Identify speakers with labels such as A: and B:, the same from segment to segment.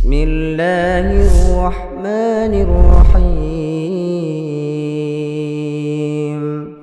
A: Bismillahirrahmanirrahim.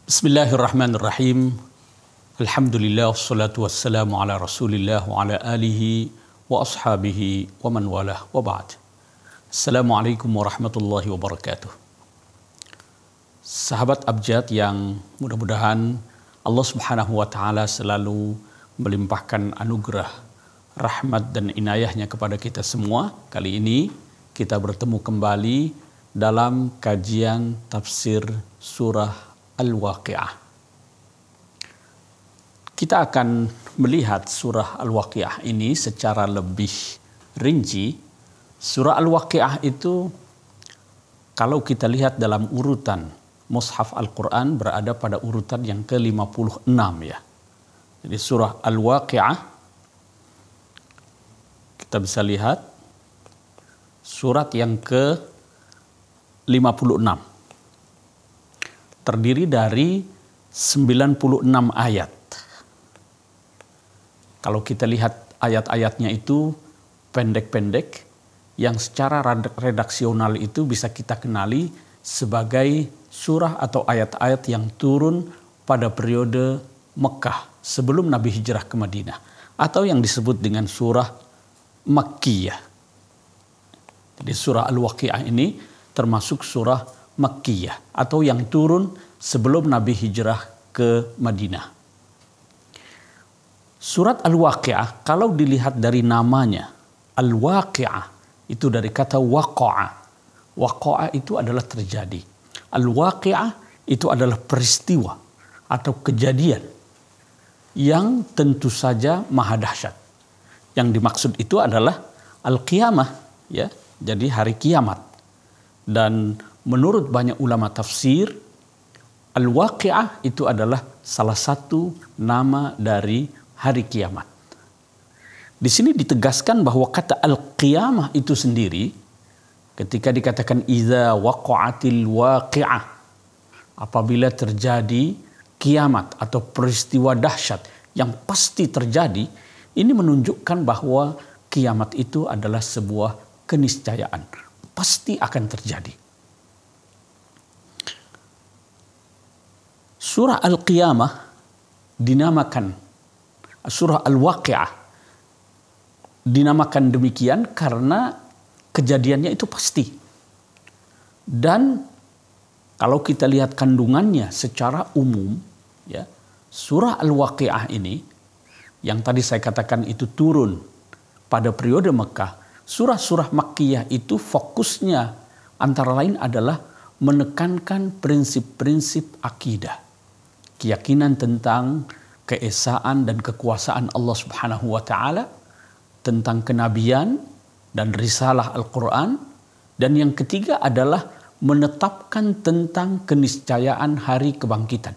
B: Bismillahirrahmanirrahim. Alhamdulillah wassalatu wassalamu ala Rasulillah wa ala alihi wa ashabihi wa man walah wa ba'd. Assalamualaikum warahmatullahi wabarakatuh. Sahabat Abjad yang mudah-mudahan Allah Subhanahu wa taala selalu melimpahkan anugerah, rahmat dan inayahnya kepada kita semua. Kali ini kita bertemu kembali dalam kajian tafsir surah Al-Waqi'ah. Kita akan melihat surah Al-Waqi'ah ini secara lebih rinci. Surah Al-Waqi'ah itu kalau kita lihat dalam urutan Mushaf Al-Quran berada pada urutan yang ke-56 ya. Jadi surah Al-Waqi'ah kita bisa lihat surat yang ke-56. Terdiri dari 96 ayat. Kalau kita lihat ayat-ayatnya itu pendek-pendek, yang secara redaksional itu bisa kita kenali sebagai surah atau ayat-ayat yang turun pada periode Mekah sebelum Nabi hijrah ke Madinah, atau yang disebut dengan surah Makkiyah. Jadi surah Al-Waqi'ah ini termasuk surah Makkiyah atau yang turun sebelum Nabi hijrah ke Madinah. Surat Al-Waqi'ah kalau dilihat dari namanya, Al-Waqi'ah itu dari kata waqa'a. Waqa'a itu adalah terjadi. Al-Waqi'ah itu adalah peristiwa atau kejadian yang tentu saja maha dahsyat. Yang dimaksud itu adalah Al-Qiyamah, ya, jadi hari kiamat. Dan menurut banyak ulama tafsir, Al-Waqi'ah itu adalah salah satu nama dari hari kiamat. Di sini ditegaskan bahwa kata Al-Qiyamah itu sendiri, ketika dikatakan idza waqa'atil waqi'ah, apabila terjadi kiamat atau peristiwa dahsyat yang pasti terjadi, ini menunjukkan bahwa kiamat itu adalah sebuah keniscayaan. Pasti akan terjadi. Surah Al-Qiyamah dinamakan, surah Al-Waqi'ah dinamakan demikian karena kejadiannya itu pasti. Dan kalau kita lihat kandungannya secara umum, ya, surah Al-Waqi'ah ini yang tadi saya katakan itu turun pada periode Mekah. Surah-surah Makkiyah itu fokusnya antara lain adalah menekankan prinsip-prinsip akidah. Keyakinan tentang keesaan dan kekuasaan Allah Subhanahu wa taala, tentang kenabian dan risalah Al-Quran, dan yang ketiga adalah menetapkan tentang keniscayaan hari kebangkitan,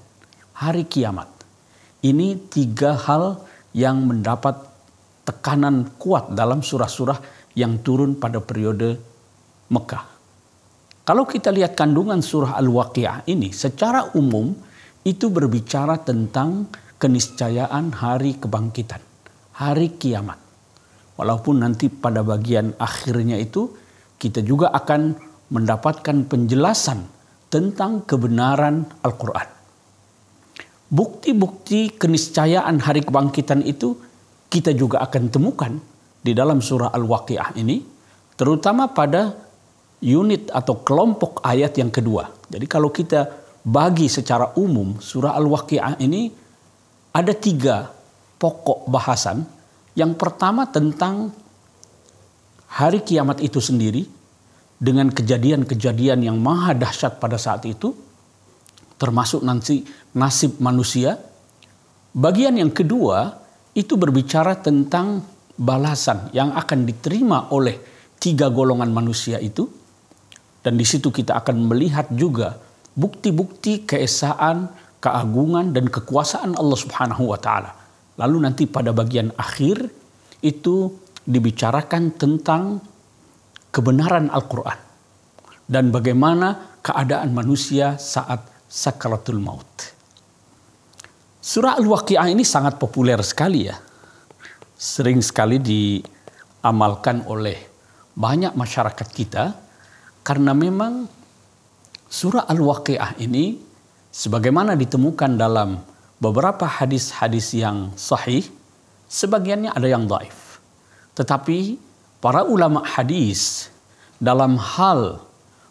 B: hari kiamat. Ini tiga hal yang mendapat tekanan kuat dalam surah-surah yang turun pada periode Mekah. Kalau kita lihat kandungan surah Al-Waqi'ah ini secara umum itu berbicara tentang keniscayaan hari kebangkitan, hari kiamat. Walaupun nanti pada bagian akhirnya itu kita juga akan mendapatkan penjelasan tentang kebenaran Al-Quran. Bukti-bukti keniscayaan hari kebangkitan itu kita juga akan temukan di dalam surah Al-Waqi'ah ini, terutama pada unit atau kelompok ayat yang kedua. Jadi kalau kita bagi secara umum surah Al-Waqi'ah ini ada tiga pokok bahasan. Yang pertama tentang hari kiamat itu sendiri dengan kejadian-kejadian yang maha dahsyat pada saat itu, termasuk nanti nasib manusia. Bagian yang kedua itu berbicara tentang balasan yang akan diterima oleh tiga golongan manusia itu. Dan di situ kita akan melihat juga bukti-bukti keesaan, keagungan dan kekuasaan Allah Subhanahu wa taala. Lalu nanti pada bagian akhir itu dibicarakan tentang kebenaran Al-Quran dan bagaimana keadaan manusia saat sakaratul maut. Surah Al-Waqi'ah ini sangat populer sekali ya. Sering sekali diamalkan oleh banyak masyarakat kita karena memang surah Al-Waqiah ini sebagaimana ditemukan dalam beberapa hadis-hadis yang sahih, sebagiannya ada yang dhaif. Tetapi para ulama hadis dalam hal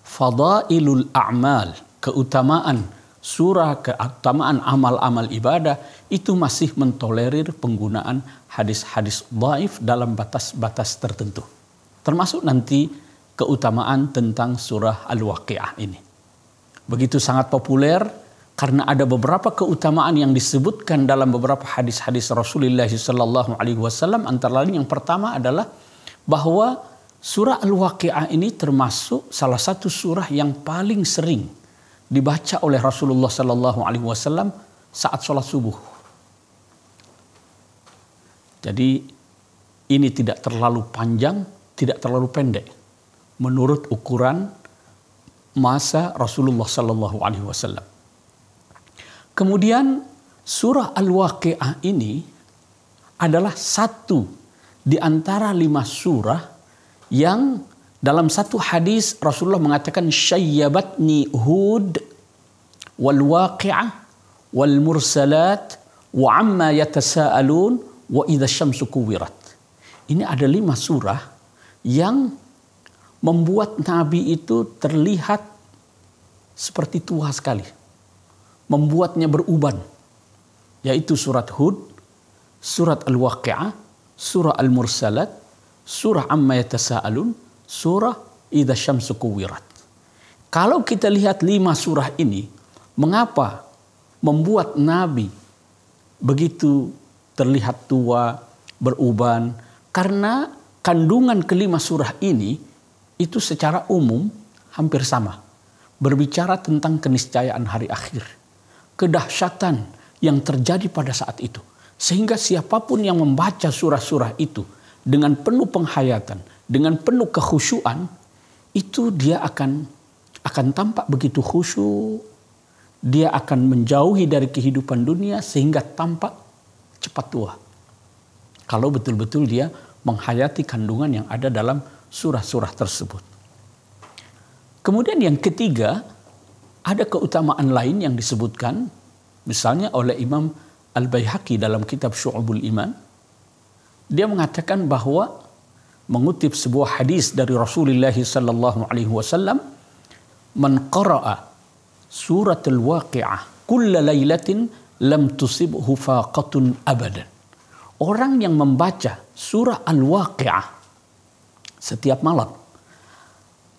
B: fadailul a'mal, keutamaan surah, keutamaan amal-amal ibadah, itu masih mentolerir penggunaan hadis-hadis dhaif dalam batas-batas tertentu. Termasuk nanti keutamaan tentang surah Al-Waqiah ini. Begitu sangat populer karena ada beberapa keutamaan yang disebutkan dalam beberapa hadis-hadis Rasulullah SAW. Antara lain yang pertama adalah bahwa surah Al-Waqiah ini termasuk salah satu surah yang paling sering dibaca oleh Rasulullah SAW saat sholat subuh. Jadi ini tidak terlalu panjang, tidak terlalu pendek, menurut ukuran masa Rasulullah SAW. Kemudian surah Al-Waqiah ini adalah satu di antara 5 surah yang dalam satu hadis Rasulullah mengatakan syayyabatni Hud wal Waqi'ah wal Mursalat wa amma yatasaalun wa idza syamsu kuwirat. Ini ada 5 surah yang membuat Nabi itu terlihat seperti tua sekali. Membuatnya beruban. Yaitu surat Hud, surat Al-Waqi'ah, surah Al-Mursalat, surah Amma Yatasaalun, surah Idza Syamsu Kuwirat. Kalau kita lihat 5 surah ini, mengapa membuat Nabi begitu terlihat tua, beruban? Karena kandungan kelima surah ini itu secara umum hampir sama. Berbicara tentang keniscayaan hari akhir. Kedahsyatan yang terjadi pada saat itu. Sehingga siapapun yang membaca surah-surah itu dengan penuh penghayatan, dengan penuh kekhusyuan, itu dia akan tampak begitu khusyuk. Dia akan menjauhi dari kehidupan dunia sehingga tampak cepat tua. Kalau betul-betul dia menghayati kandungan yang ada dalam surah-surah tersebut. Kemudian yang ketiga, ada keutamaan lain yang disebutkan, misalnya oleh Imam Al-Baihaqi dalam kitab Syu'ubul Iman. Dia mengatakan bahwa mengutip sebuah hadis dari Rasulullah SAW, man qara'a suratul Waqi'ah kulla lailatin lam tusibhu faqatun abadan. Orang yang membaca surah Al-Waqi'ah setiap malam,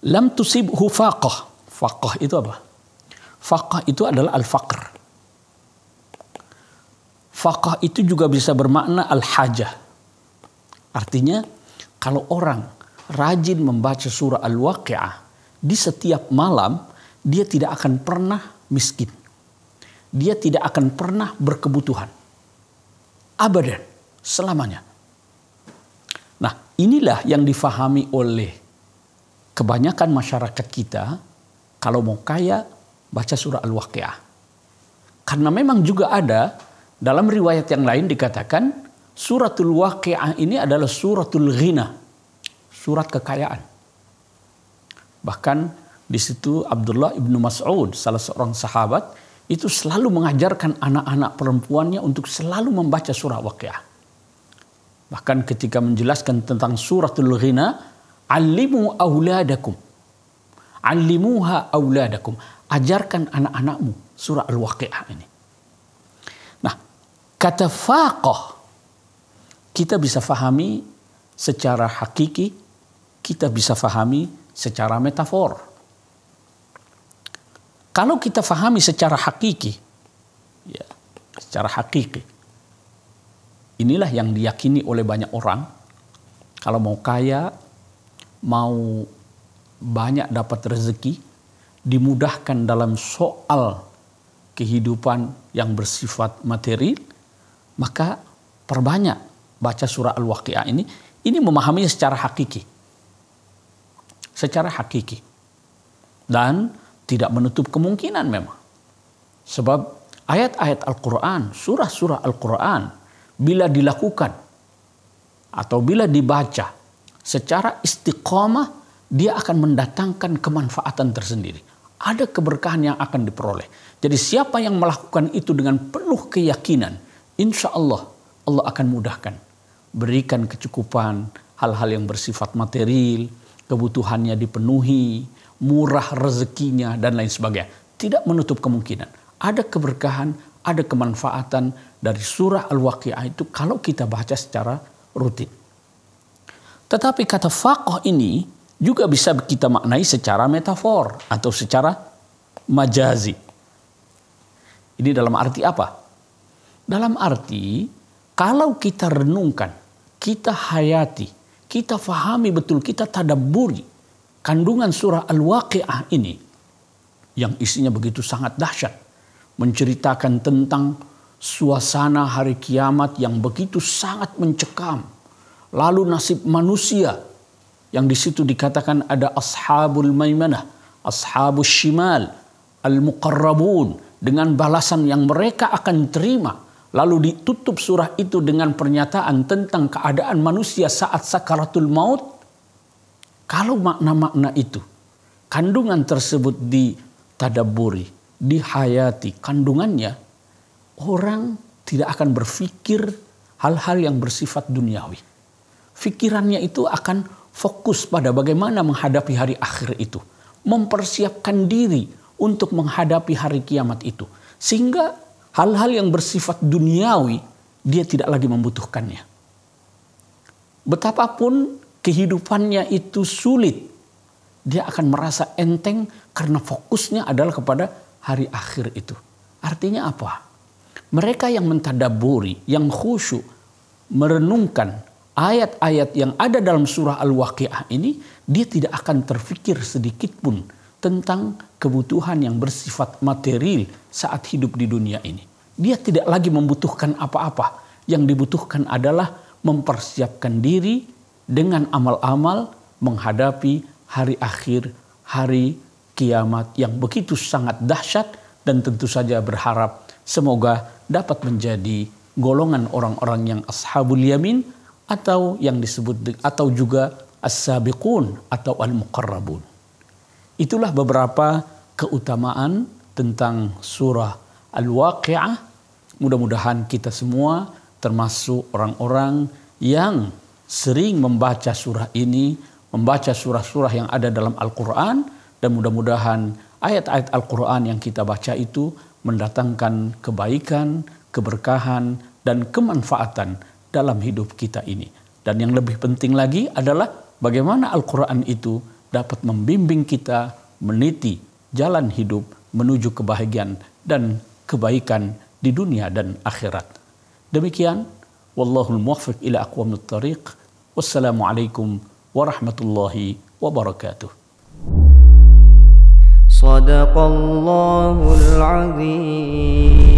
B: lam tusibhu faqah. Faqah itu apa? Faqah itu adalah al-faqr. Faqah itu juga bisa bermakna al-hajah. Artinya kalau orang rajin membaca surah Al-Waqi'ah di setiap malam, dia tidak akan pernah miskin. Dia tidak akan pernah berkebutuhan. Abadan, selamanya. Nah, inilah yang difahami oleh kebanyakan masyarakat kita kalau mau kaya baca surah Al-Waqi'ah. Karena memang juga ada dalam riwayat yang lain dikatakan suratul Waqi'ah ini adalah suratul ghina, surat kekayaan. Bahkan di situ Abdullah ibnu Mas'ud, salah seorang sahabat, itu selalu mengajarkan anak-anak perempuannya untuk selalu membaca surah Waqi'ah. Bahkan ketika menjelaskan tentang suratul ghina, allimu auladakum, allimuha auladakum, ajarkan anak-anakmu surah Al-Waqi'ah ini. Nah, kata faqah kita bisa fahami secara hakiki, kita bisa fahami secara metafor. Kalau kita fahami secara hakiki, ya, secara hakiki, inilah yang diyakini oleh banyak orang. Kalau mau kaya, mau banyak dapat rezeki, dimudahkan dalam soal kehidupan yang bersifat materi, maka perbanyak baca surah Al-Waqi'ah ini. Ini memahaminya secara hakiki. Secara hakiki. Dan tidak menutup kemungkinan memang. Sebab ayat-ayat Al-Quran, surah-surah Al-Quran, bila dilakukan atau bila dibaca secara istiqomah dia akan mendatangkan kemanfaatan tersendiri. Ada keberkahan yang akan diperoleh. Jadi siapa yang melakukan itu dengan penuh keyakinan, insya Allah, Allah akan mudahkan. Berikan kecukupan, hal-hal yang bersifat material, kebutuhannya dipenuhi, murah rezekinya, dan lain sebagainya. Tidak menutup kemungkinan. Ada keberkahan, ada kemanfaatan dari surah Al-Waqi'ah itu kalau kita baca secara rutin. Tetapi kata faqih ini juga bisa kita maknai secara metafor atau secara majazi. Ini dalam arti apa? Dalam arti kalau kita renungkan, kita hayati, kita fahami betul, kita tadabburi kandungan surah Al-Waqi'ah ini yang isinya begitu sangat dahsyat, menceritakan tentang suasana hari kiamat yang begitu sangat mencekam. Lalu nasib manusia yang di situ dikatakan ada ashabul maimanah, ashabus shimal, al-muqarrabun, dengan balasan yang mereka akan terima. Lalu ditutup surah itu dengan pernyataan tentang keadaan manusia saat sakaratul maut. Kalau makna-makna itu, kandungan tersebut ditadabburi, dihayati kandungannya, orang tidak akan berpikir hal-hal yang bersifat duniawi. Pikirannya itu akan fokus pada bagaimana menghadapi hari akhir itu. Mempersiapkan diri untuk menghadapi hari kiamat itu. Sehingga hal-hal yang bersifat duniawi, dia tidak lagi membutuhkannya. Betapapun kehidupannya itu sulit, dia akan merasa enteng karena fokusnya adalah kepada hari akhir itu. Artinya apa? Mereka yang mentadabburi, yang khusyuk, merenungkan ayat-ayat yang ada dalam surah Al-Waqi'ah ini, dia tidak akan terfikir sedikit pun tentang kebutuhan yang bersifat material saat hidup di dunia ini. Dia tidak lagi membutuhkan apa-apa. Yang dibutuhkan adalah mempersiapkan diri dengan amal-amal menghadapi hari akhir, hari kiamat yang begitu sangat dahsyat, dan tentu saja berharap semoga dapat menjadi golongan orang-orang yang ashabul yamin, atau yang disebut atau juga as-sabiqun atau al-muqarrabun. Itulah beberapa keutamaan tentang surah Al-Waqi'ah. Mudah-mudahan kita semua termasuk orang-orang yang sering membaca surah ini, membaca surah-surah yang ada dalam Al-Quran, dan mudah-mudahan ayat-ayat Al-Quran yang kita baca itu mendatangkan kebaikan, keberkahan, dan kemanfaatan dalam hidup kita ini. Dan yang lebih penting lagi adalah bagaimana Al-Quran itu dapat membimbing kita meniti jalan hidup menuju kebahagiaan dan kebaikan di dunia dan akhirat. Demikian, wallahul muwaffiq ila aqwamit thariq. Wassalamualaikum warahmatullahi wabarakatuh. Shadaqallahul azim.